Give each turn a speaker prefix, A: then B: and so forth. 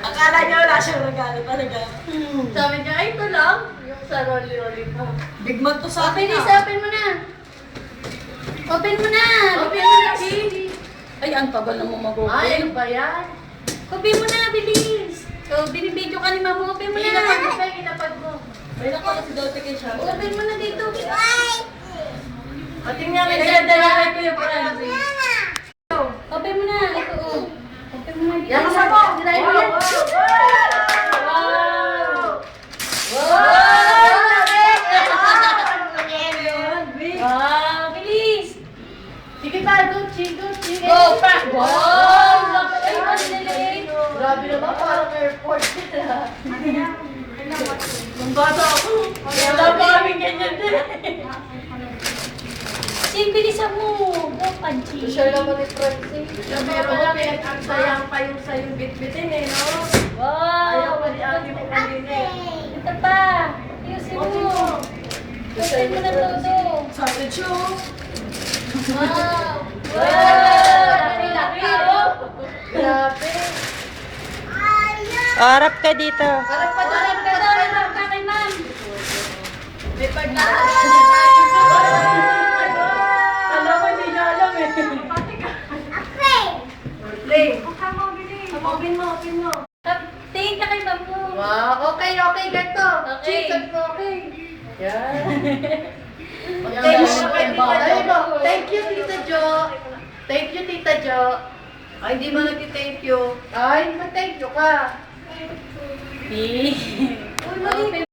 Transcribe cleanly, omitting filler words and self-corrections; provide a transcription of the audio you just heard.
A: Akala niya wala siyang regalo talaga.
B: Sabi niya, ay ito lang. Yung sa rolly-rolly pa.
A: Big man to sa akin.
B: Bilis, open mo na. Open mo na. Open mo na, Bill.
A: Ay, ang tagal na mo mag-open.
B: Ay, ano ba yan? Open mo na, bilis. So, binibidyo ka ni Mama. Open mo na. Inapad mo.
A: May nakala si Dote kay siya.
B: Open mo na dito.
A: Ating nga rin siya, dalawa ko yung Francis.
B: Open mo na. Ito, oh. Open mo na dito.
A: Yan, kasama.
B: Dirahin mo yan. Wow, bilis. Sige pa, Gucci.
A: Go, pa!
B: Wow! Ay, madali.
A: Grabe naman, parang airport. Nung bata ako, wala pa kaming ganyan din.
B: Sin, bilisan mo. Go, Panchi.
A: Share naman ni Francis. Pero ang sayang pa yung sa'yong bitbitin eh, no?
B: Wow!
A: Ayaw pa ni Ate mo kanina eh.
B: Ito pa. Ayusin mo. Ayusin mo na todo.
A: Sausage show.
B: Wow! Wow! Laki, oh.
A: Grabe.
C: Harap ka dito.
B: Harap ka doon. Harap ka kay ma'am.
A: May pagdaan. Alam ko, hindi niya alam eh. Play. Open mo.
B: Tingin ka kay ma'am mo.
A: Wow, okay, ganito.
B: Okay.
A: Chicken mo, okay. Yan.
B: Thank you, Tita Jo. Thank you, Tita Jo.
A: Ay, hindi mo nag-thank you.
B: Ay, mag-thank you ka.
A: Eh.
B: Uy, mali.